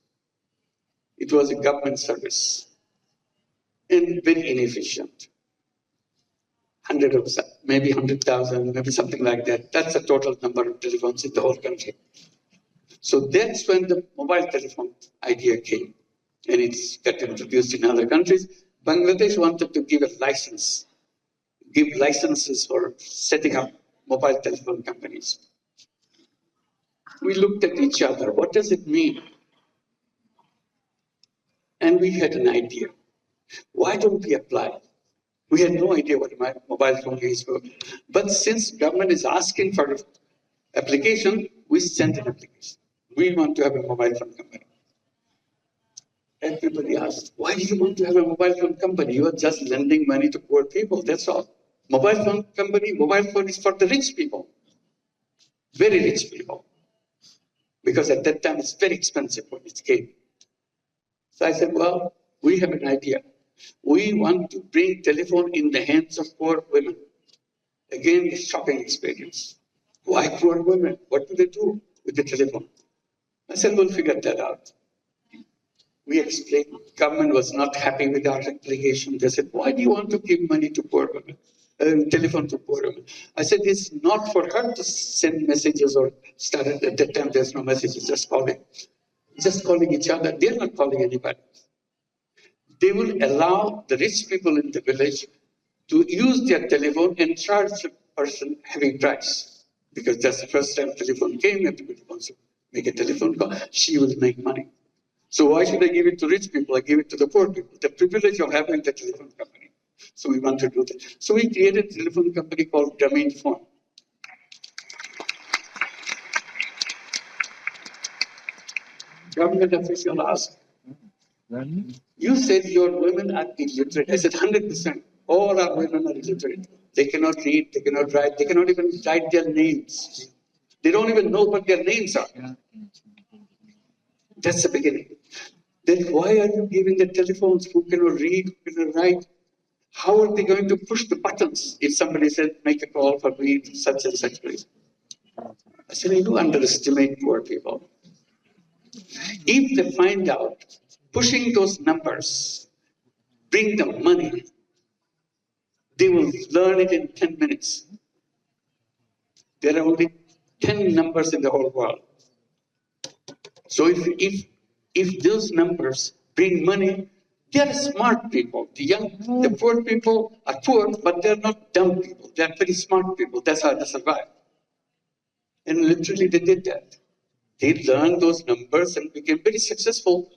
It was a government service and very inefficient. Maybe 100,000, maybe something like that. That's the total number of telephones in the whole country. So that's when the mobile telephone idea came, and it's got introduced in other countries. Bangladesh wanted to give a license, give licenses for setting up mobile telephone companies. We looked at each other. What does it mean? And we had an idea. Why don't we apply? We had no idea what a mobile phone is for. But since government is asking for application, we sent an application. We want to have a mobile phone company. Everybody asked, why do you want to have a mobile phone company? You are just lending money to poor people, that's all. Mobile phone company, mobile phone is for the rich people. Very rich people. Because at that time it's very expensive when it came. So I said, well, we have an idea. We want to bring telephone in the hands of poor women. Again, a shocking experience. Why poor women? What do they do with the telephone? I said, we'll figure that out. We explained, government was not happy with our application. They said, why do you want to give money to poor women, telephone to poor women? I said, it's not for her to send messages or start at that time, there's no messages, just calling each other. They're not calling anybody. They will allow the rich people in the village to use their telephone and charge the person having price. Because that's the first time telephone came, everybody wants to make a telephone call, she will make money. So why should I give it to rich people? I give it to the poor people, the privilege of having the telephone company. So we want to do that. So we created a telephone company called Grameenphone. Government official asked, you said your women are illiterate. I said 100%. All our women are illiterate. They cannot read, they cannot write, they cannot even write their names. They don't even know what their names are. That's the beginning. Then why are you giving the telephones who cannot read, who cannot write? How are they going to push the buttons if somebody said, make a call for me to such and such place? I said, you do underestimate poor people. If they find out pushing those numbers bring them money, they will learn it in 10 minutes. There are only 10 numbers in the whole world. So if those numbers bring money, they are smart people. The poor people are poor, but they're not dumb people. They're very smart people. That's how they survive. And literally they did that. They learned those numbers and became very successful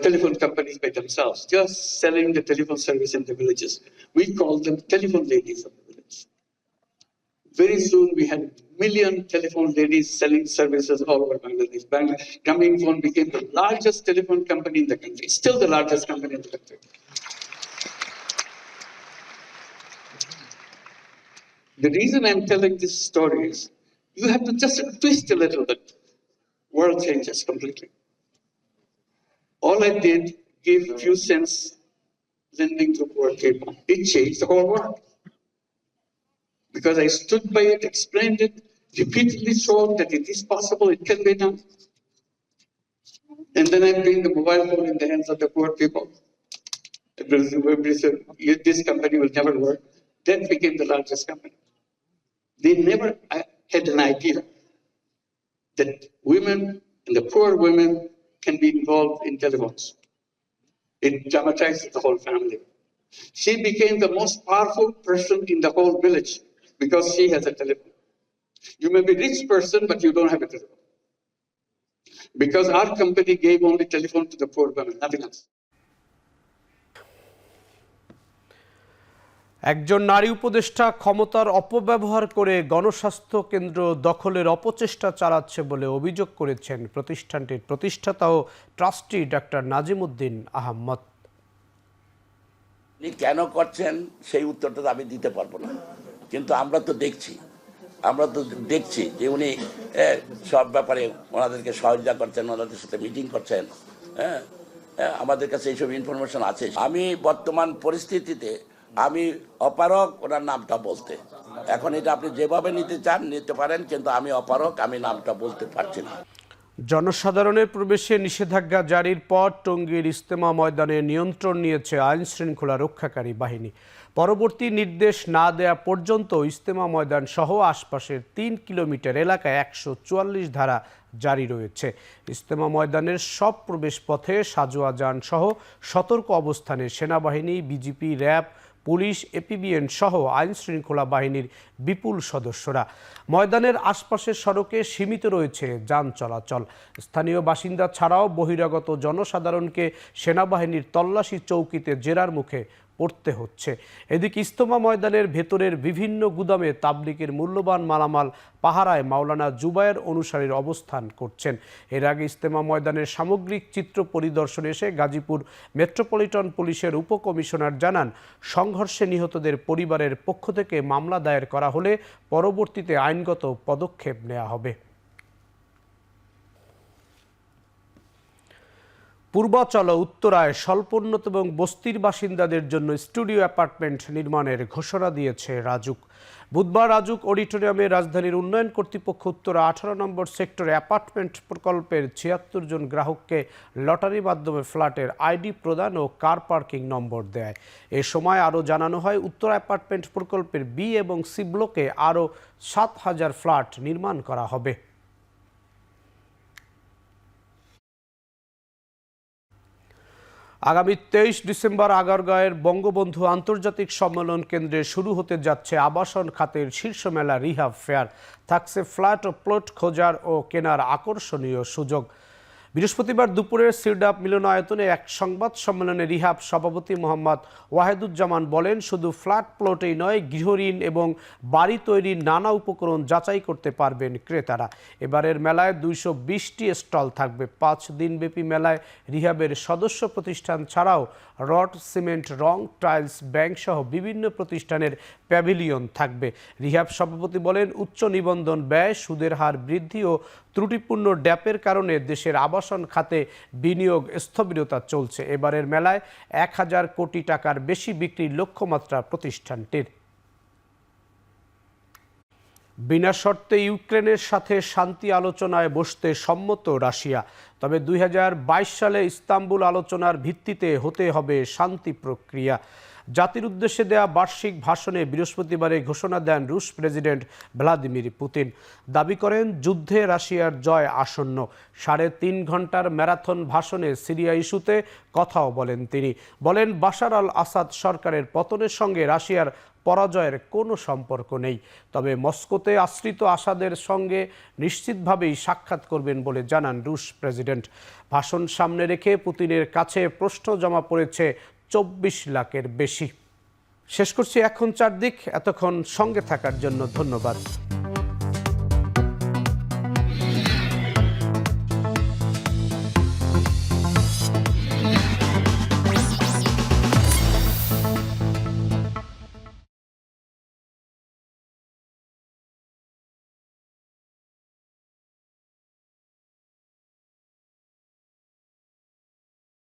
telephone companies by themselves, just selling the telephone service in the villages. We call them telephone ladies of the village. Very soon we had 1 million telephone ladies selling services all over Bangladesh. Grameenphone became the largest telephone company in the country, still the largest company in the country. The reason I'm telling this story is, you have to just twist a little bit. World changes completely. All I did, gave a few cents lending to poor people. It changed the whole world. Because I stood by it, explained it, repeatedly showed that it is possible, it can be done. And then I bring the mobile phone in the hands of the poor people. Everybody said, this company will never work. That became the largest company. They never had an idea that women and the poor women can be involved in telephones. It traumatized the whole family. She became the most powerful person in the whole village because she has a telephone. You may be a rich person, but you don't have a telephone. Because our company gave only telephone to the poor women, nothing else. একজন নারী উপদেষ্টা ক্ষমতার অপব্যবহার করে গণস্বাস্থ্য কেন্দ্র দখলের অপচেষ্টা চালাচ্ছে বলে অভিযোগ করেছেন প্রতিষ্ঠানটির প্রতিষ্ঠাতা ও ট্রাস্টি ডক্টর নাজিমউদ্দিন আহমদ। উনি কেন করছেন সেই উত্তরটা আমি দিতে পারবো না, কিন্তু আমরা তো দেখছি যে উনি সব ব্যাপারে ওনাদেরকে সহযোগিতা করছেন, ওনাদের সাথে মিটিং করছেন। আমাদের কাছে এইসব ইনফরমেশন আছে। আমি বর্তমান পরিস্থিতিতে আমি অপারগ ওনার নামটা বলতে। এখন এটা আপনি যেভাবে নিতে চান নিতে পারেন, কিন্তু আমি অপারগ, আমি নামটা বলতে পারছি না। জনসাধারণের প্রবেশে নিষেধাজ্ঞা জারির পর টঙ্গীর ইজতেমা ময়দানে নিয়ন্ত্রণ নিয়েছে আইন শৃঙ্খলা রক্ষাকারী বাহিনী। পরবর্তী নির্দেশ না দেয়া পর্যন্ত ইজতেমা ময়দান সহ আশপাশের 3 কিলোমিটার এলাকায় 144 ধারা জারি রয়েছে। ইজতেমা ময়দানের সব প্রবেশ পথে সাজোয়া যান সহ সতর্ক অবস্থানে সেনাবাহিনী, বিজিপি, র্যাব, পুলিশ, এপিবিএন সহ আইন শৃঙ্খলা বাহিনীর বিপুল সদস্যরা। ময়দানের আশপাশের সড়কে সীমিত রয়েছে যান চলাচল। স্থানীয় বাসিন্দা ছাড়াও বহিরাগত জনসাধারণকে সেনাবাহিনীর তল্লাশি চৌকিতে জেরার মুখে পড়তে হচ্ছে। এদিকে ইজতেমা ময়দানের ভেতরের বিভিন্ন গুদামে তাবলিগের মূল্যবান মালামাল পাহারায় মাওলানা জুবায়ের অনুসারীর অবস্থান করছেন। এর আগে ইজতেমা ময়দানের সামগ্রিক চিত্র পরিদর্শনে এসে গাজীপুর মেট্রোপলিটন পুলিশের উপকমিশনার জানান, সংঘর্ষে নিহতদের পরিবারের পক্ষ থেকে মামলা দায়ের করা হলে পরবর্তীতে আইনগত পদক্ষেপ নেওয়া হবে। পূর্বাচল উত্তরায় স্বল্পোন্নত এবং বস্তির বাসিন্দাদের জন্য স্টুডিও অ্যাপার্টমেন্ট নির্মাণের ঘোষণা দিয়েছে রাজুক। বুধবার রাজুক অডিটোরিয়ামে রাজধানীর উন্নয়ন কর্তৃপক্ষ উত্তরা 18 নম্বর সেক্টরে অ্যাপার্টমেন্ট প্রকল্পের 76 জন গ্রাহককে লটারির মাধ্যমে ফ্ল্যাটের আইডি প্রদান ও কার পার্কিং নম্বর দেয়। এ সময় আরও জানানো হয়, উত্তরা অ্যাপার্টমেন্ট প্রকল্পের বি এবং সি ব্লকে আরও 7000 ফ্ল্যাট নির্মাণ করা হবে। আগামী 23 ডিসেম্বর আগারগাঁওয়ের বঙ্গবন্ধু আন্তর্জাতিক সম্মেলন কেন্দ্রে শুরু হতে যাচ্ছে আবাসন খাতের শীর্ষ মেলা রিহাব ফেয়ার। থাকছে ফ্ল্যাট ও প্লট খোঁজার ও কেনার আকর্ষণীয় সুযোগ। বৃহস্পতিবার দুপুরে সিরডাপ মিলনায়তনে এক সংবাদ সম্মেলনে রিহাব সভাপতি মোহাম্মদ ওয়াহেদুজ্জামান বলেন, শুধু ফ্ল্যাট প্লটেই নয়, গৃহঋণ এবং বাড়ি তৈরির নানা উপকরণ যাচাই করতে পারবেন ক্রেতারা। এবারের মেলায় 220টি স্টল থাকবে। 5 দিনব্যাপী মেলায় রিহাবের সদস্য প্রতিষ্ঠান ছাড়াও রড, সিমেন্ট, রং, টাইলস, ব্যাংক সহ বিভিন্ন প্রতিষ্ঠানের প্যাভিলিয়ন থাকবে। রিহাব সভাপতি বলেন, উচ্চ নিবন্ধন ব্যয়, সুদের হার বৃদ্ধি ও ত্রুটিপূর্ণ ড্যাপের কারণে দেশের আবাসন খাতে বিনিয়োগ স্থবিরতা চলছে। এবারের মেলায় 1000 কোটি টাকার বেশি বিক্রির লক্ষ্যমাত্রা প্রতিষ্ঠানটির। বিনা শর্তে ইউক্রেনের সাথে শান্তি আলোচনায় বসতে সম্মত রাশিয়া। তবে 2022 সালে ইস্তাম্বুল আলোচনার ভিত্তিতে হতে হবে শান্তি প্রক্রিয়া। জাতির উদ্দেশ্যে দেয়া বার্ষিক ভাষণে বৃহস্পতিবারে ঘোষণা দেন রুশ প্রেসিডেন্ট ভ্লাদিমির পুতিন। দাবি করেন, যুদ্ধে রাশিয়ার জয় আসন্ন। 3.5 ঘন্টার ম্যারাথন ভাষণে সিরিয়া ইস্যুতে কথাও বলেন তিনি। বলেন, বাশার আল আসাদ সরকারের পতনের সঙ্গে রাশিয়ার পরাজয়ের কোনো সম্পর্ক নেই। তবে মস্কোতে আশ্রিত আসাদের সঙ্গে নিশ্চিতভাবেই সাক্ষাৎ করবেন বলে জানান রুশ প্রেসিডেন্ট। ভাষণ সামনে রেখে পুতিনের কাছে প্রশ্ন জমা পড়েছে 24 লাখের বেশি। শেষ করছি এখন চারদিক। এতক্ষণ সঙ্গে থাকার জন্য ধন্যবাদ।